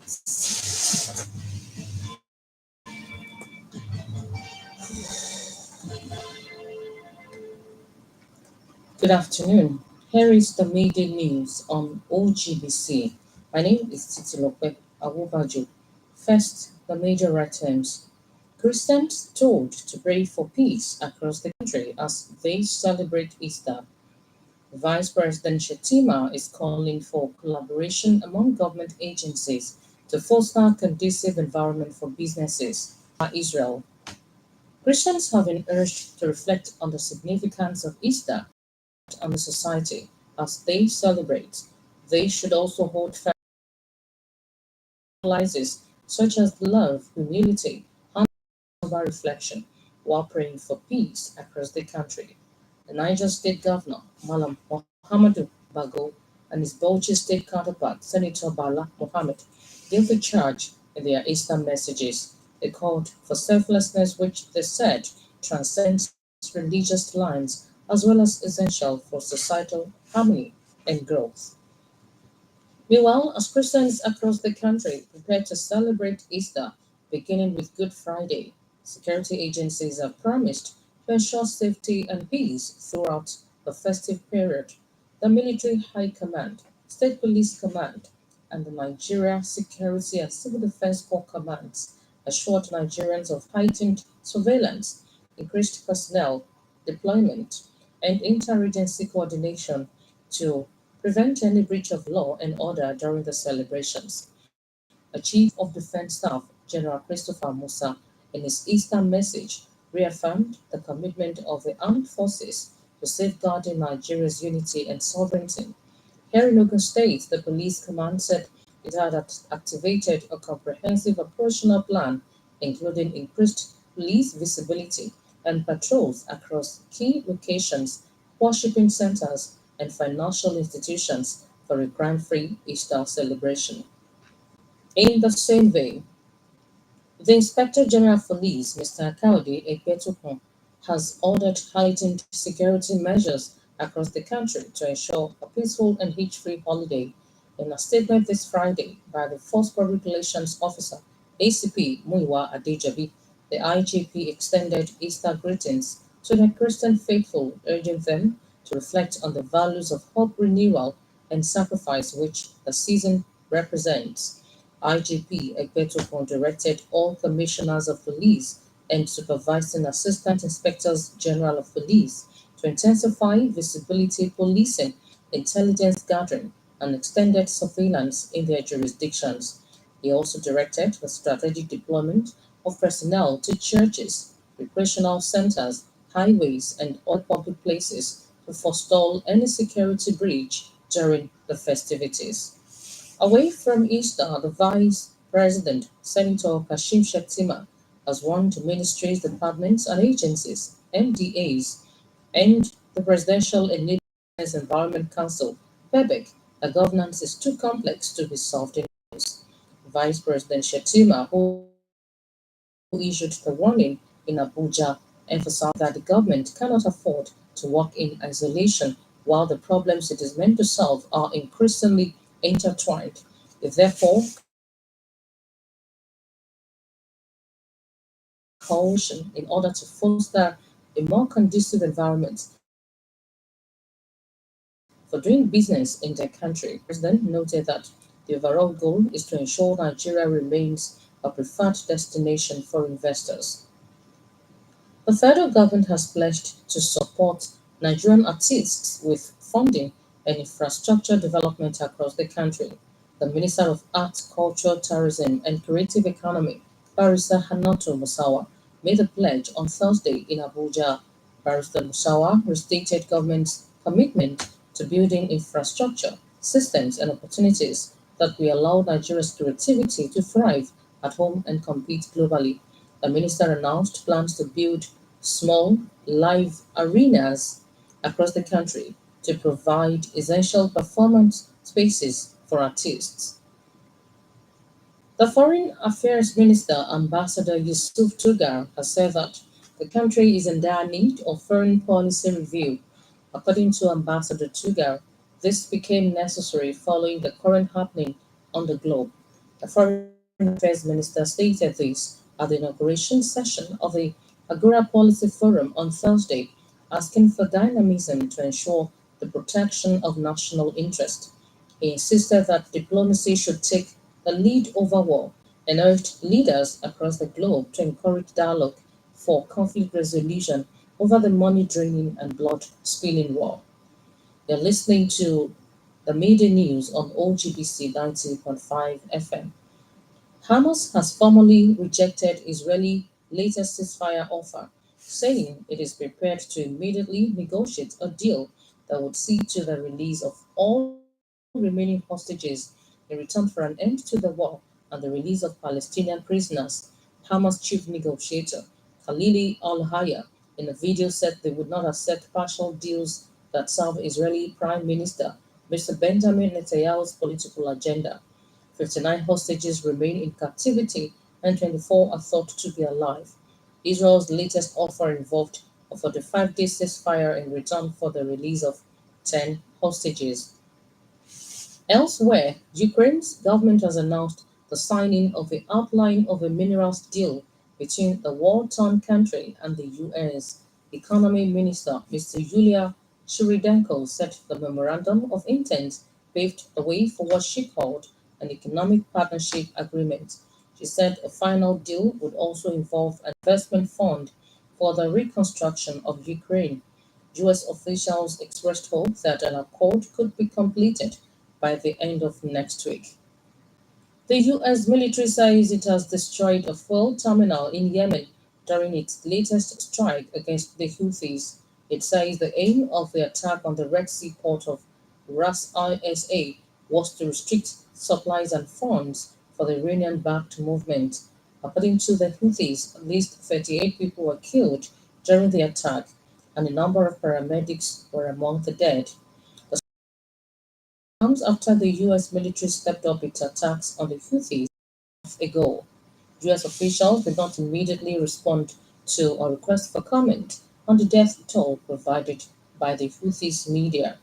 Good afternoon. Here is the media news on OGBC. My name is Titilope Awobajo. First, the major items. Christians told to pray for peace across the country as they celebrate Easter. Vice President Shetima is calling for collaboration among government agencies to foster a conducive environment for businesses. Israel. Christians have been urged to reflect on the significance of Easter and the society as they celebrate. They should also hold fertilizers such as love, humility, and reflection while praying for peace across the country. The Niger State Governor, Malam Mohamedou Bago, and his Bauchi State counterpart, Senator Bala Mohammed, gave the charge in their Easter messages. They called for selflessness, which they said transcends religious lines as well as essential for societal harmony and growth. Meanwhile, as Christians across the country prepare to celebrate Easter, beginning with Good Friday, security agencies have promised to ensure safety and peace throughout the festive period. The Military High Command, State Police Command, and the Nigeria Security and Civil Defense Corps commands assured Nigerians of heightened surveillance, increased personnel deployment, and interagency coordination to prevent any breach of law and order during the celebrations. A Chief of Defense Staff, General Christopher Musa, in his Easter message, reaffirmed the commitment of the armed forces to safeguarding Nigeria's unity and sovereignty. Here in Ogun State, the police command said it had activated a comprehensive operational plan, including increased police visibility and patrols across key locations, worshipping centers, and financial institutions for a crime-free Easter celebration. In the same vein, the Inspector General of Police, Mr. Kaudi Ekpetokun, has ordered heightened security measures across the country to ensure a peaceful and hitch-free holiday. In a statement this Friday by the Force Public Relations Officer, ACP Muiwa Adejabi, the IGP extended Easter greetings to the Christian faithful, urging them to reflect on the values of hope, renewal, and sacrifice which the season represents. IGP Ekpetokun directed all commissioners of police and supervising assistant inspectors general of police to intensify visibility policing, intelligence gathering, and extended surveillance in their jurisdictions. He also directed the strategic deployment of personnel to churches, recreational centers, highways, and other public places to forestall any security breach during the festivities. Away from Easter, the Vice President, Senator Kashim Shettima, has warned ministries, departments, and agencies, MDAs, and the Presidential Enabling Environment Council, PEBEC, that governance is too complex to be solved in house. Vice President Shettima, who issued the warning in Abuja, emphasized that the government cannot afford to work in isolation while the problems it is meant to solve are increasingly intertwined. It therefore coalition in order to foster a more conducive environment for doing business in their country. The president noted that the overall goal is to ensure Nigeria remains a preferred destination for investors. The federal government has pledged to support Nigerian artists with funding and infrastructure development across the country. The Minister of Arts, Culture, Tourism, and Creative Economy, Barrister Hanato Musawa, made a pledge on Thursday in Abuja. Barrister Musawa restated government's commitment to building infrastructure, systems, and opportunities that will allow Nigeria's creativity to thrive at home and compete globally. The minister announced plans to build small live arenas across the country to provide essential performance spaces for artists. The Foreign Affairs Minister, Ambassador Yusuf Tugar, has said that the country is in dire need of foreign policy review. According to Ambassador Tugar, this became necessary following the current happening on the globe. The Foreign Affairs Minister stated this at the inauguration session of the Agora Policy Forum on Thursday, asking for dynamism to ensure the protection of national interest. He insisted that diplomacy should take the lead over war and urged leaders across the globe to encourage dialogue for conflict resolution over the money draining and blood spilling war. You're listening to the media news on OGBC 90.5 FM. Hamas has formally rejected Israeli latest ceasefire offer, saying it is prepared to immediately negotiate a deal that would see to the release of all remaining hostages in return for an end to the war and the release of Palestinian prisoners. Hamas chief negotiator Khalili al-Hayya in a video said they would not accept partial deals that serve Israeli Prime Minister Mr. Benjamin Netanyahu's political agenda. 59 hostages remain in captivity and 24 are thought to be alive. Israel's latest offer involved a 45-day ceasefire in return for the release of 10 hostages. Elsewhere, Ukraine's government has announced the signing of the outline of a minerals deal between the war-torn country and the US. Economy Minister Mr. Yulia Shuridenko said the memorandum of intent paved the way for what she called an economic partnership agreement. She said a final deal would also involve an investment fund for the reconstruction of Ukraine. US officials expressed hope that an accord could be completed by the end of next week. The US military says it has destroyed a fuel terminal in Yemen during its latest strike against the Houthis. It says the aim of the attack on the Red Sea port of Ras Isa was to restrict supplies and funds for the Iranian backed movement. According to the Houthis, at least 38 people were killed during the attack, and a number of paramedics were among the dead comes after the US military stepped up its attacks on the Houthis a month ago. US officials did not immediately respond to a request for comment on the death toll provided by the Houthis media.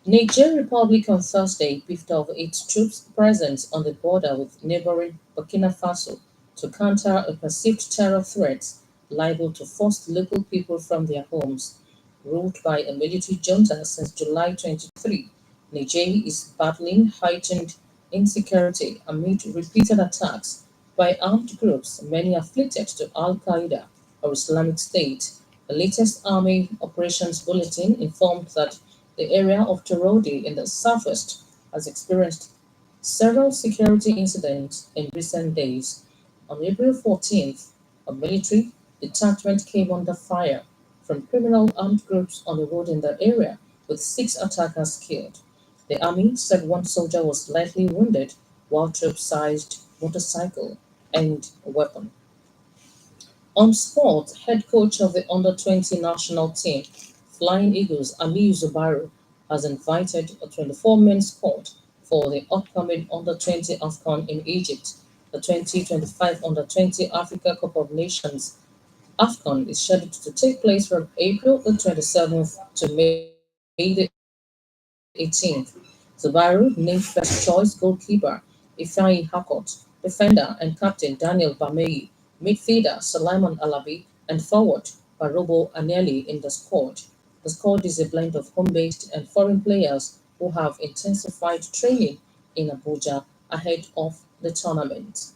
Niger Republic on Thursday beefed up its troops' presence on the border with neighboring Burkina Faso to counter a perceived terror threat liable to force local people from their homes. Ruled by a military junta since July 23, Niger is battling heightened insecurity amid repeated attacks by armed groups, many affiliated to Al Qaeda or Islamic State. The latest Army Operations Bulletin informed that the area of Torodi in the southwest has experienced several security incidents in recent days. On April 14th, a military detachment came under fire from criminal armed groups on the road in the area, with 6 attackers killed. The army said one soldier was lightly wounded, while troops seized motorcycle and a weapon. On sport, head coach of the under-20 national team, Flying Eagles Aliyu Zubaru, has invited a 24-man squad for the upcoming under-20 AFCON in Egypt. The 2025 under-20 Africa Cup of Nations AFCON is scheduled to take place from April the 27th to May the 18th. Zubaru named first choice goalkeeper Ifeanyi Hakot, defender and captain Daniel Bameyi, midfielder Sulaiman Alabi, and forward Barobo Anelli in the squad. The squad is a blend of home-based and foreign players who have intensified training in Abuja ahead of the tournament.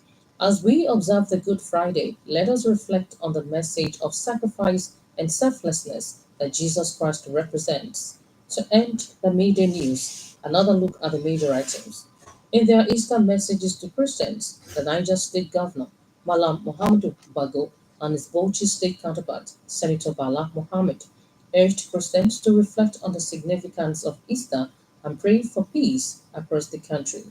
As we observe the Good Friday, let us reflect on the message of sacrifice and selflessness that Jesus Christ represents. To end the media news, another look at the major items. In their Easter messages to Christians, the Niger State Governor, Malam Muhammadu Bago, and his Bauchi State counterpart, Senator Bala Mohammed, urged Christians to reflect on the significance of Easter and pray for peace across the country.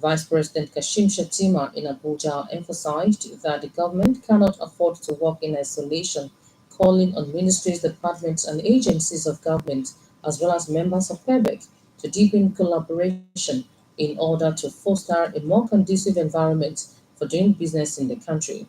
Vice President Kashim Shettima in Abuja emphasized that the government cannot afford to work in isolation, calling on ministries, departments, and agencies of government, as well as members of PEBEC, to deepen collaboration in order to foster a more conducive environment for doing business in the country.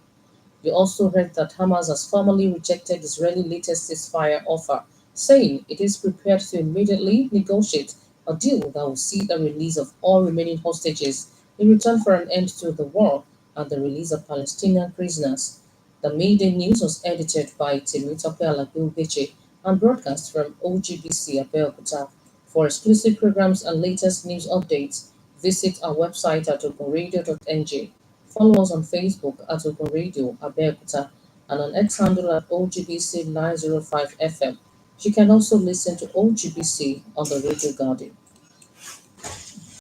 We also read that Hamas has formally rejected Israeli latest ceasefire offer, saying it is prepared to immediately negotiate a deal that will see the release of all remaining hostages a return for an end to the war, and the release of Palestinian prisoners. The Mayday News was edited by Titilope and broadcast from OGBC Abeokuta. For exclusive programs and latest news updates, visit our website at ogunradio.ng. Follow us on Facebook at Ogun Radio Abeokuta and on X handle at OGBC 905 FM. You can also listen to OGBC on the Radio Garden.